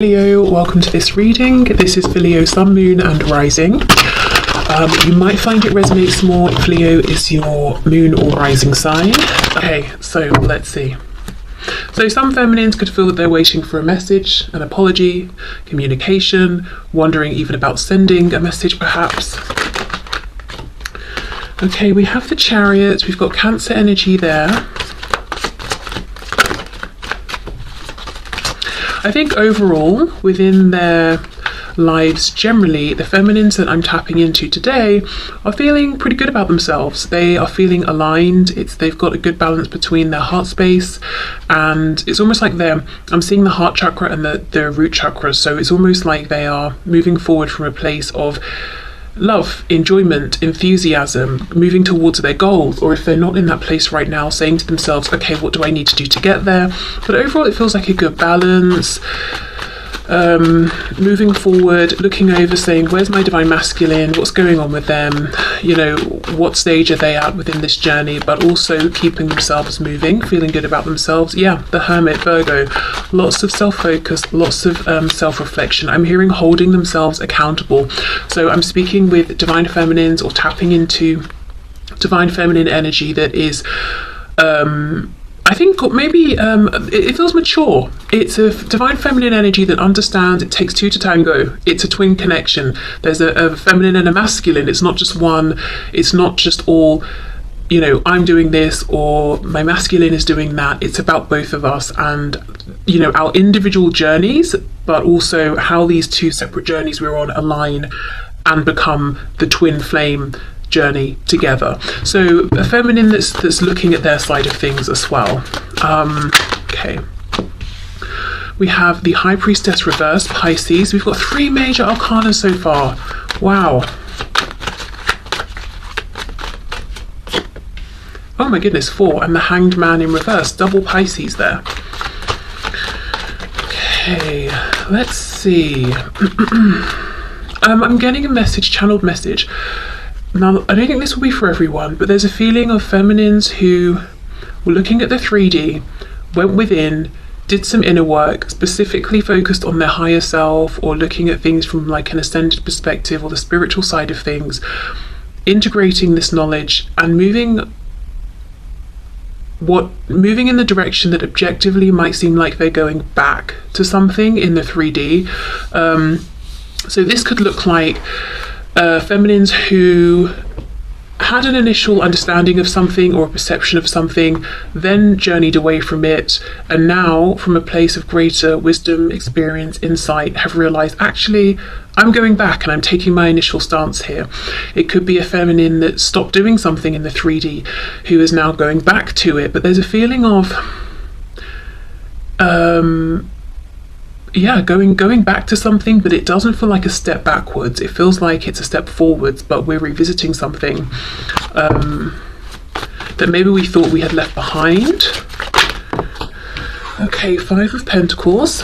Leo, welcome to this reading. This is for Leo, Sun, Moon and Rising. You might find it resonates more if Leo is your moon or rising sign. Okay, so let's see. So some feminines could feel that they're waiting for a message, an apology, communication, wondering even about sending a message perhaps. Okay, we have the Chariot, we've got Cancer energy there. I think overall, within their lives generally, the feminines that I'm tapping into today are feeling pretty good about themselves. They are feeling aligned. They've got a good balance between their heart space, and it's almost like I'm seeing the heart chakra and the root chakras, so it's almost like they are moving forward from a place of love, enjoyment, enthusiasm, moving towards their goals, or if they're not in that place right now, saying to themselves, okay, what do I need to do to get there? But overall it feels like a good balance. Moving forward, looking over, saying, where's my divine masculine, what's going on with them, you know, what stage are they at within this journey, but also keeping themselves moving, feeling good about themselves. Yeah, the Hermit, Virgo, lots of self-focus, lots of self-reflection. I'm hearing holding themselves accountable. So I'm speaking with divine feminines or tapping into divine feminine energy that is I think maybe it feels mature. It's a divine feminine energy that understands it takes two to tango. It's a twin connection. There's a feminine and a masculine. It's not just one. It's not just all, you know, I'm doing this or my masculine is doing that. It's about both of us and, you know, our individual journeys, but also how these two separate journeys we're on align and become the twin flame journey together. So a feminine that's looking at their side of things as well. Okay, we have the High Priestess reverse, Pisces. We've got 3 major arcana so far. Wow. Oh my goodness, 4, and the Hanged Man in reverse, double Pisces there. Okay, let's see. I'm getting a message, channeled message. Now, I don't think this will be for everyone, but there's a feeling of feminines who were looking at the 3D, went within, did some inner work, specifically focused on their higher self or looking at things from like an ascended perspective or the spiritual side of things, integrating this knowledge and moving in the direction that objectively might seem like they're going back to something in the 3D. So this could look like feminines who had an initial understanding of something or a perception of something, then journeyed away from it, and now from a place of greater wisdom, experience, insight, have realized, actually, I'm going back and I'm taking my initial stance here. It could be a feminine that stopped doing something in the 3D who is now going back to it, but there's a feeling of going back to something, but it doesn't feel like a step backwards. It feels like it's a step forwards, but we're revisiting something that maybe we thought we had left behind. Okay, 5 of Pentacles.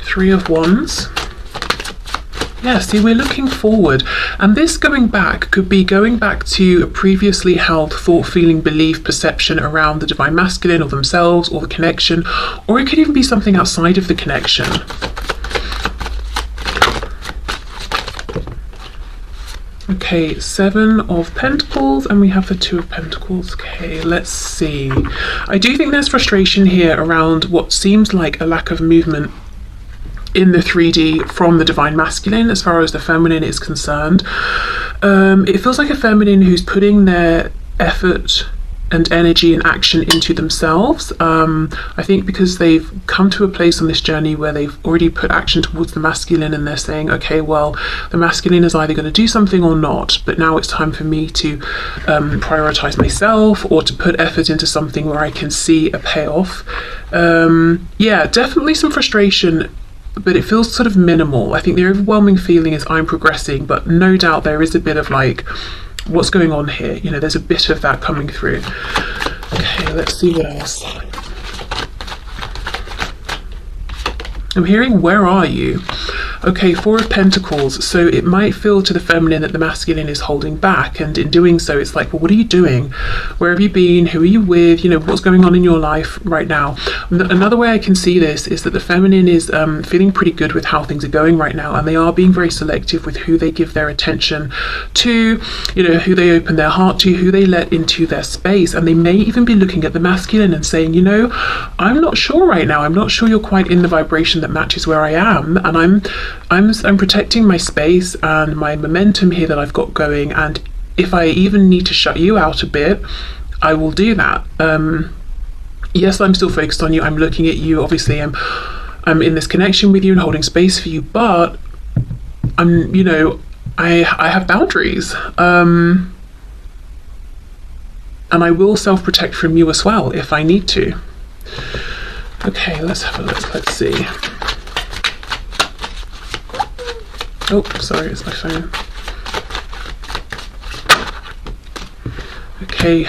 Three of Wands. Yeah, see, we're looking forward, and this going back could be going back to a previously held thought, feeling, belief, perception around the divine masculine or themselves or the connection, or it could even be something outside of the connection. Okay, 7 of Pentacles, and we have the 2 of Pentacles. Okay, let's see. I do think there's frustration here around what seems like a lack of movement in the 3D from the divine masculine as far as the feminine is concerned. It feels like a feminine who's putting their effort and energy and action into themselves. I think because they've come to a place on this journey where they've already put action towards the masculine and they're saying, okay, well, the masculine is either going to do something or not, but now it's time for me to prioritize myself or to put effort into something where I can see a payoff. Yeah, definitely some frustration, but it feels sort of minimal. I think the overwhelming feeling is I'm progressing, but no doubt there is a bit of like, what's going on here? You know, there's a bit of that coming through. Okay, let's see what else. I'm hearing, where are you? Okay, Four of Pentacles. So it might feel to the feminine that the masculine is holding back, and in doing so it's like, well, what are you doing? Where have you been? Who are you with? You know, what's going on in your life right now? Another way I can see this is that the feminine is feeling pretty good with how things are going right now, and they are being very selective with who they give their attention to, you know, who they open their heart to, who they let into their space. And they may even be looking at the masculine and saying, you know, I'm not sure right now, I'm not sure you're quite in the vibration that matches where I am, and I'm protecting my space and my momentum here that I've got going, and if I even need to shut you out a bit, I will do that. Yes, I'm still focused on you, I'm looking at you, obviously I'm in this connection with you and holding space for you, but I'm, you know, I have boundaries, and I will self-protect from you as well if I need to. Okay, let's have a look, let's see. Oh, sorry, it's my phone. Okay,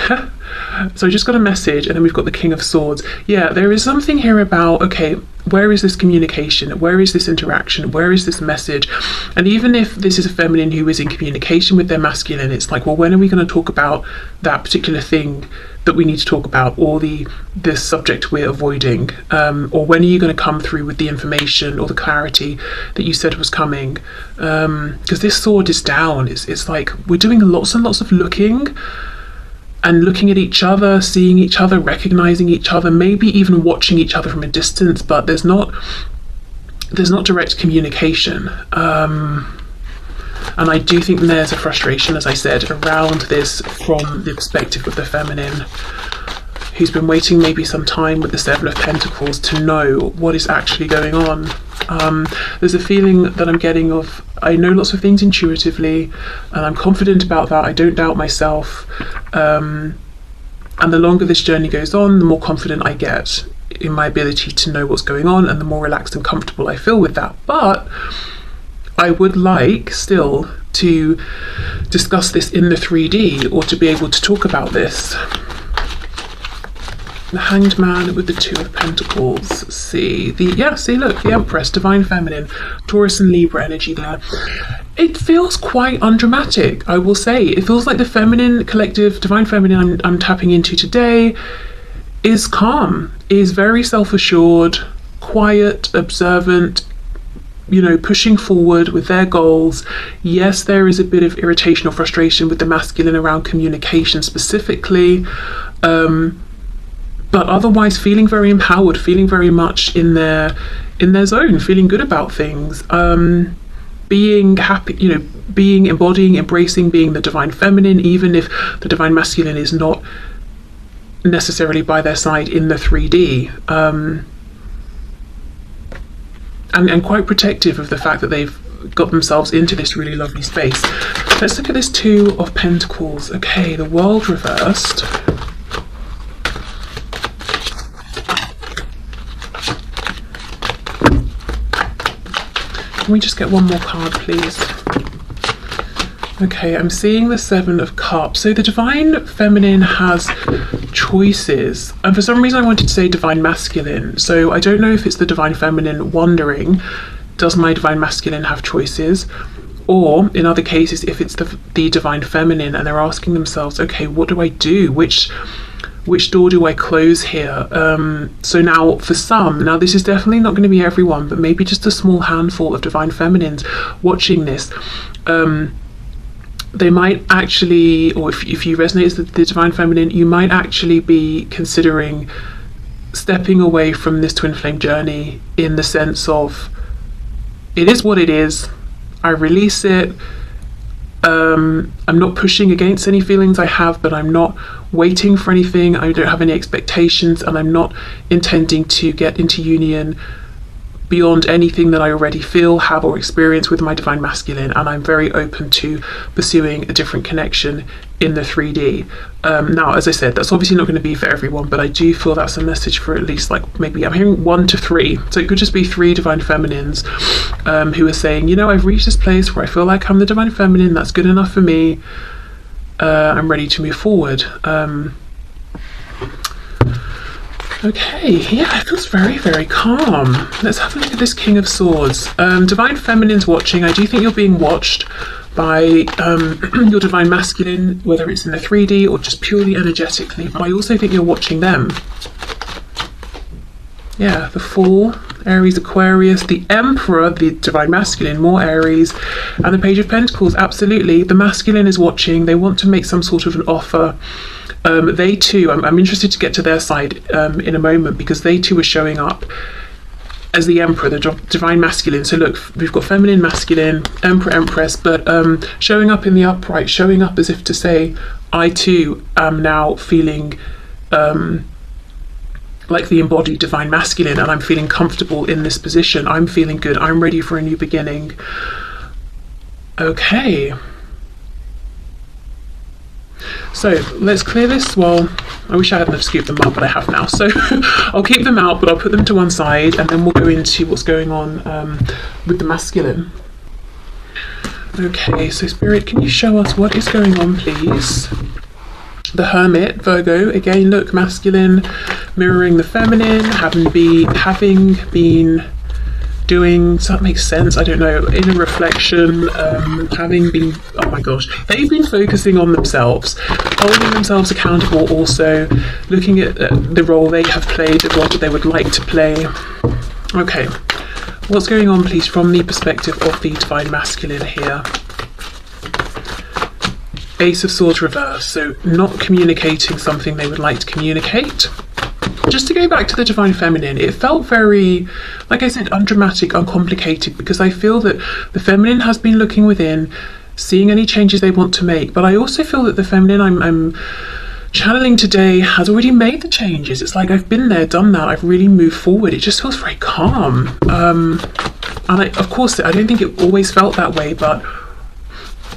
so I just got a message, and then we've got the King of Swords. Yeah, there is something here about, okay, where is this communication? Where is this interaction? Where is this message? And even if this is a feminine who is in communication with their masculine, it's like, well, when are we going to talk about that particular thing that we need to talk about, or the subject we're avoiding? Or when are you going to come through with the information or the clarity that you said was coming? Because this sword is down. It's like we're doing lots and lots of looking, and looking at each other, seeing each other, recognizing each other, maybe even watching each other from a distance, but there's not direct communication. And I do think there's a frustration, as I said, around this from the perspective of the feminine, who's been waiting maybe some time with the Seven of Pentacles to know what is actually going on. There's a feeling that I'm getting of, I know lots of things intuitively, and I'm confident about that, I don't doubt myself, and the longer this journey goes on, the more confident I get in my ability to know what's going on, and the more relaxed and comfortable I feel with that. But I would like still to discuss this in the 3D, or to be able to talk about this. The Hanged Man with the Two of Pentacles. See, look, the Empress, Divine Feminine, Taurus and Libra energy there. It feels quite undramatic, I will say. It feels like the feminine collective, Divine Feminine I'm tapping into today is calm, is very self-assured, quiet, observant, you know, pushing forward with their goals. Yes, there is a bit of irritation or frustration with the masculine around communication specifically, but otherwise feeling very empowered, feeling very much in their zone, feeling good about things, being happy, you know, embodying, embracing being the Divine Feminine, even if the Divine Masculine is not necessarily by their side in the 3D, and quite protective of the fact that they've got themselves into this really lovely space. Let's look at this Two of Pentacles. Okay, the World reversed. Can we just get one more card, please? Okay, I'm seeing the Seven of Cups. So the Divine Feminine has choices. And for some reason I wanted to say Divine Masculine. So I don't know if it's the Divine Feminine wondering, does my Divine Masculine have choices? Or in other cases, if it's the Divine Feminine and they're asking themselves, okay, what do I do? Which door do I close here? So now for some, now this is definitely not going to be everyone, but maybe just a small handful of Divine Feminines watching this, they might actually, or if you resonate with the Divine Feminine, you might actually be considering stepping away from this twin flame journey, in the sense of, it is what it is, I release it. I'm not pushing against any feelings I have, but I'm not waiting for anything, I don't have any expectations, and I'm not intending to get into union beyond anything that I already feel, have, or experience with my Divine Masculine, and I'm very open to pursuing a different connection in the 3D. Now, as I said, that's obviously not going to be for everyone, but I do feel that's a message for at least, like, maybe I'm hearing 1 to 3, so it could just be 3 Divine Feminines who are saying, you know, I've reached this place where I feel like I'm the Divine Feminine, that's good enough for me, I'm ready to move forward. Okay, yeah, it feels very, very calm. Let's have a look at this King of Swords. Divine Feminine's watching. I do think you're being watched by your Divine Masculine, whether it's in the 3D or just purely energetically, but I also think you're watching them. Yeah, the Fool, Aries, Aquarius, the Emperor, the Divine Masculine, more Aries, and the Page of Pentacles, absolutely. The Masculine is watching. They want to make some sort of an offer. They too, I'm interested to get to their side in a moment, because they too are showing up as the Emperor, the Divine Masculine. So look, we've got Feminine, Masculine, Emperor, Empress, but showing up in the upright, showing up as if to say, I too am now feeling like the embodied Divine Masculine, and I'm feeling comfortable in this position. I'm feeling good. I'm ready for a new beginning. Okay. So let's clear this. Well, I wish I hadn't have scooped them up, but I have now. So I'll keep them out, but I'll put them to one side, and then we'll go into what's going on with the masculine. Okay, so Spirit, can you show us what is going on, please? The Hermit, Virgo, again, look, masculine, mirroring the feminine, having been doing, does that make sense? I don't know, inner reflection, having been, oh my gosh, they've been focusing on themselves, holding themselves accountable, also looking at the role they have played, the role that they would like to play. Okay, what's going on, please, from the perspective of the Divine Masculine here? Ace of Swords reverse, so not communicating something they would like to communicate. Just to go back to the Divine Feminine, it felt very, like I said, undramatic, uncomplicated, because I feel that the Feminine has been looking within, seeing any changes they want to make, but I also feel that the Feminine I'm channeling today has already made the changes. It's like, I've been there, done that, I've really moved forward. It just feels very calm. And of course, I don't think it always felt that way, but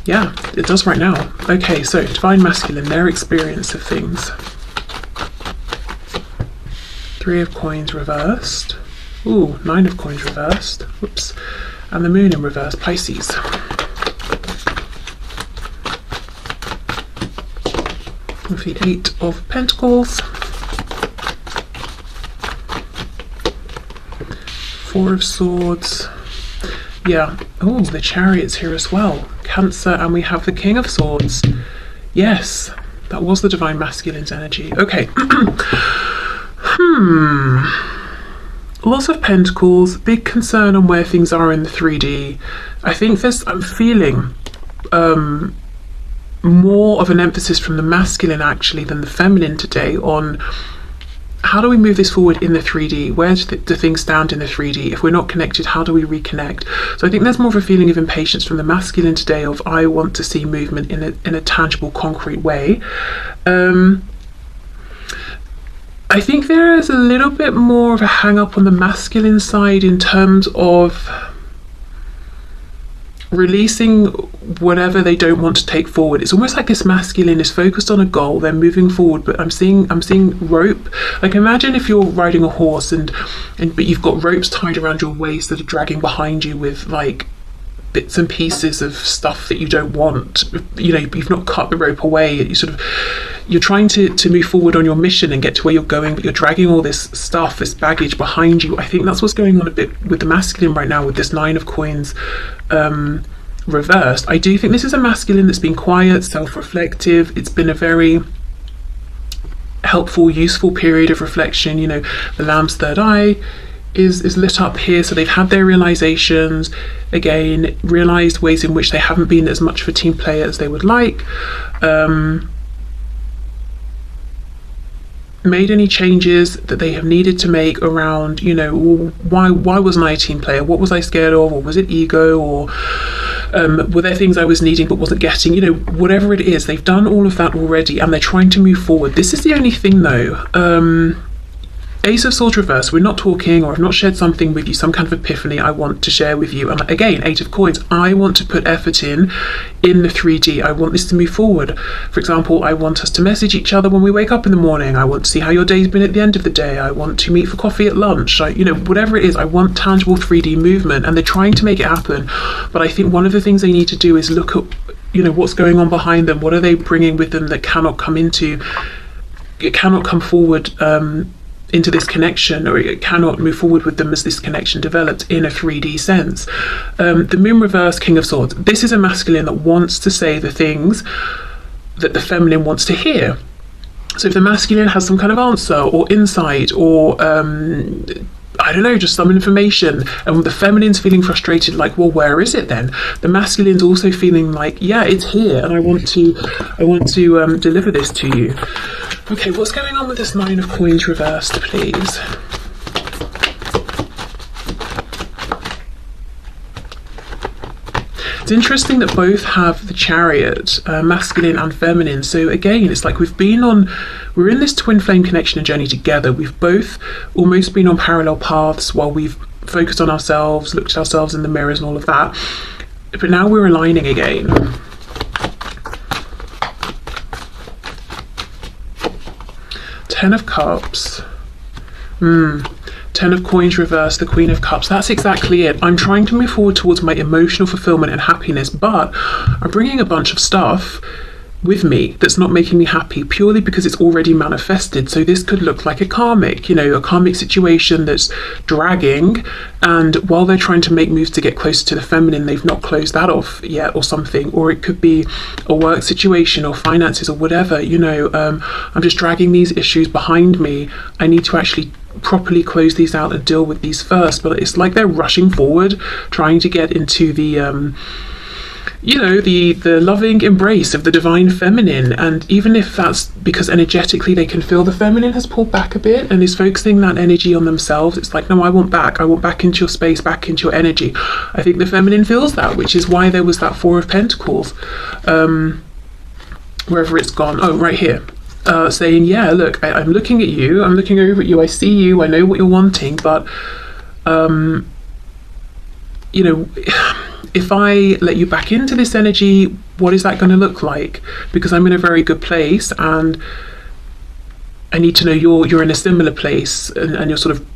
yeah, it does right now. Okay, so Divine Masculine, their experience of things. Three of Coins reversed. Ooh, Nine of Coins reversed. Whoops. And the Moon in reverse, Pisces. With the Eight of Pentacles. Four of Swords. Yeah. Oh, the Chariot's here as well. Cancer, and we have the King of Swords. Yes, that was the Divine Masculine's energy. Okay. Lots of Pentacles, big concern on where things are in the 3D. I think I'm feeling more of an emphasis from the masculine actually than the feminine today on how do we move this forward in the 3D? Where do things stand in the 3D? If we're not connected, how do we reconnect? So I think there's more of a feeling of impatience from the masculine today of, I want to see movement in a tangible, concrete way. I think there is a little bit more of a hang up on the masculine side in terms of releasing whatever they don't want to take forward. It's almost like this masculine is focused on a goal, they're moving forward, but I'm seeing rope. Like, imagine if you're riding a horse but you've got ropes tied around your waist that are dragging behind you with like bits and pieces of stuff that you don't want. You know, you've not cut the rope away. You're trying to move forward on your mission and get to where you're going, but you're dragging all this stuff, this baggage behind you. I think that's what's going on a bit with the masculine right now with this Nine of Coins reversed. I do think this is a masculine that's been quiet, self-reflective. It's been a very helpful, useful period of reflection. You know, the Lamb's third eye is lit up here, so they've had their realizations, again, realized ways in which they haven't been as much of a team player as they would like, made any changes that they have needed to make around, you know, why wasn't I a team player? What was I scared of? Or was it ego? Or were there things I was needing but wasn't getting? You know, whatever it is, they've done all of that already and they're trying to move forward. This is the only thing though. Ace of Swords reverse, we're not talking, or I've not shared something with you, some kind of epiphany I want to share with you. And again, Eight of Coins, I want to put effort in the 3D. I want this to move forward. For example, I want us to message each other when we wake up in the morning. I want to see how your day's been at the end of the day. I want to meet for coffee at lunch. You know, whatever it is, I want tangible 3D movement, and they're trying to make it happen. But I think one of the things they need to do is look at, you know, what's going on behind them. What are they bringing with them that cannot come forward into this connection, or it cannot move forward with them as this connection develops in a 3D sense. The moon reverse, King of Swords. This is a masculine that wants to say the things that the feminine wants to hear. So if the masculine has some kind of answer or insight or I don't know, just some information, and the feminine's feeling frustrated, like, well, where is it then? The masculine's also feeling like, yeah, it's here, and I want to deliver this to you. Okay, what's going on with this Nine of Coins reversed, please? It's interesting that both have the Chariot, masculine and feminine. So again, it's like we're in this twin flame connection and journey together. We've both almost been on parallel paths while we've focused on ourselves, looked at ourselves in the mirrors and all of that. But now we're aligning again. Ten of Cups. Ten of Coins reversed, the Queen of Cups. That's exactly it. I'm trying to move forward towards my emotional fulfillment and happiness, but I'm bringing a bunch of stuff with me that's not making me happy purely because it's already manifested. So this could look like a karmic situation that's dragging, and while they're trying to make moves to get closer to the feminine, they've not closed that off yet or something. Or it could be a work situation or finances or whatever. I'm just dragging these issues behind me. I need to actually properly close these out and deal with these first. But it's like they're rushing forward, trying to get into the the loving embrace of the divine feminine. And even if that's because energetically they can feel the feminine has pulled back a bit and is focusing that energy on themselves, it's like, no, I want back into your space, back into your energy. I think the feminine feels that, which is why there was that Four of Pentacles, wherever it's gone. Oh, right here. Saying, yeah, look, I'm looking at you, I'm looking over at you, I see you, I know what you're wanting, but if I let you back into this energy, what is that going to look like? Because I'm in a very good place, and I need to know you're in a similar place, and you're sort of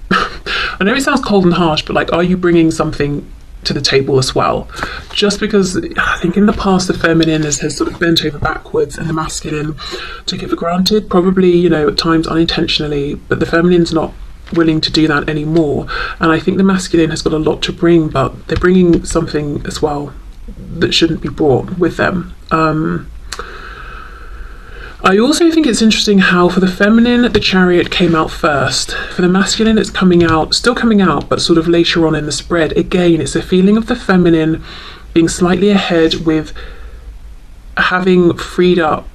I know it sounds cold and harsh, but like, are you bringing something to the table as well? Just because I think in the past the feminine has sort of bent over backwards and the masculine took it for granted, probably at times unintentionally, but the feminine's not willing to do that anymore. And I think the masculine has got a lot to bring, but they're bringing something as well that shouldn't be brought with them. I also think it's interesting how for the feminine the Chariot came out first. For the masculine it's still coming out, but sort of later on in the spread. Again, it's a feeling of the feminine being slightly ahead with having freed up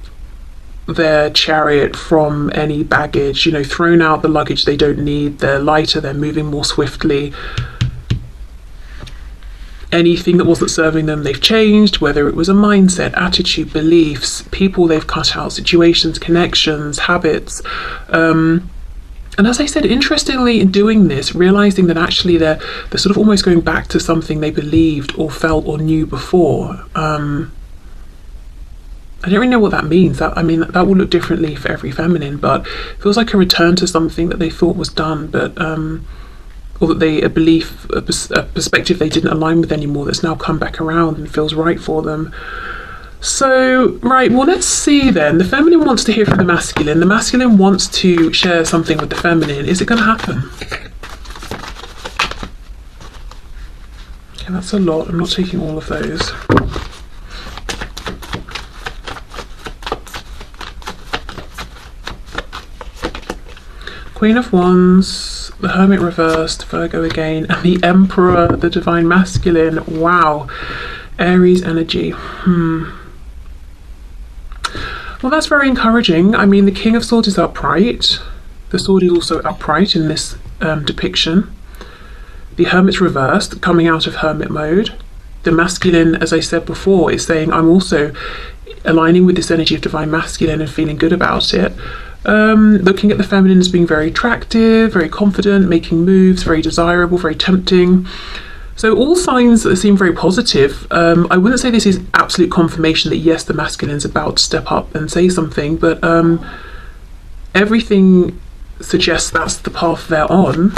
their Chariot from any baggage, thrown out the luggage they don't need. They're lighter, they're moving more swiftly. Anything that wasn't serving them, they've changed, whether it was a mindset, attitude, beliefs, people they've cut out, situations, connections, habits. And as I said, interestingly, in doing this, realizing that actually they're sort of almost going back to something they believed or felt or knew before. I don't really know what that means. That will look differently for every feminine, but it feels like a return to something that they thought was done, but or that a perspective they didn't align with anymore, that's now come back around and feels right for them. So, right, well, let's see then. The feminine wants to hear from the masculine. The masculine wants to share something with the feminine. Is it going to happen? Okay, that's a lot. I'm not taking all of those. Queen of Wands, the Hermit reversed, Virgo again, and the Emperor, the divine masculine. Wow. Aries energy. Well, that's very encouraging. I mean, the King of Swords is upright. The sword is also upright in this depiction. The Hermit's reversed, coming out of hermit mode. The masculine, as I said before, is saying, I'm also aligning with this energy of divine masculine and feeling good about it. Looking at the feminine as being very attractive, very confident, making moves, very desirable, very tempting. So all signs that seem very positive. I wouldn't say this is absolute confirmation that yes, the masculine's about to step up and say something, but everything suggests that's the path they're on.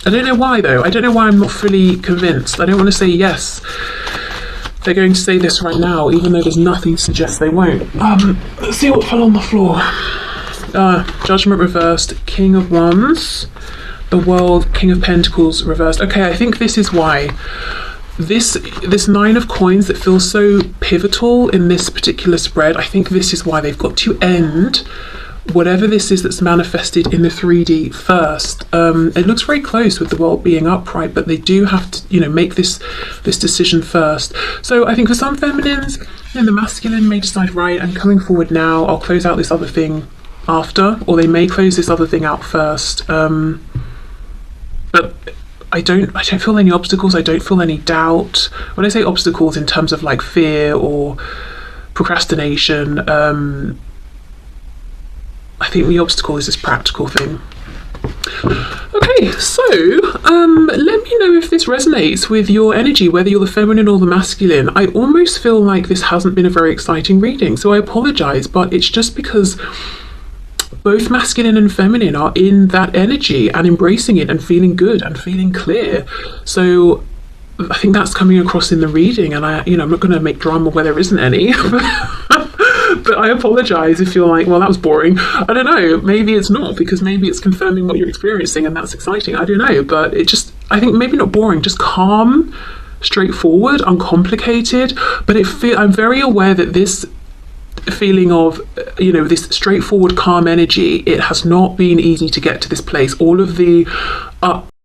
I don't know why though. I don't know why I'm not fully convinced. I don't want to say yes. They're going to say this right now, even though there's nothing to suggest they won't. Let's see what fell on the floor. Judgment reversed, King of Wands, the World, King of Pentacles reversed. Okay, I think this is why. This Nine of Coins that feels so pivotal in this particular spread, I think this is why they've got to end whatever this is that's manifested in the 3D first. It looks very close with the World being upright, but they do have to, make this decision first. So I think for some feminines, the masculine may decide, right, I'm coming forward now, I'll close out this other thing after, or they may close this other thing out first. But I don't feel any obstacles, I don't feel any doubt. When I say obstacles in terms of like fear or procrastination, I think the obstacle is this practical thing. Okay, so let me know if this resonates with your energy, whether you're the feminine or the masculine. I almost feel like this hasn't been a very exciting reading, so I apologise, but it's just because both masculine and feminine are in that energy and embracing it and feeling good and feeling clear. So I think that's coming across in the reading, and I'm not going to make drama where there isn't any. But I apologise if you're like, well, that was boring. I don't know, maybe it's not, because maybe it's confirming what you're experiencing and that's exciting. I don't know, but I think maybe not boring, just calm, straightforward, uncomplicated. But I'm very aware that this feeling of, this straightforward, calm energy, it has not been easy to get to this place. All of the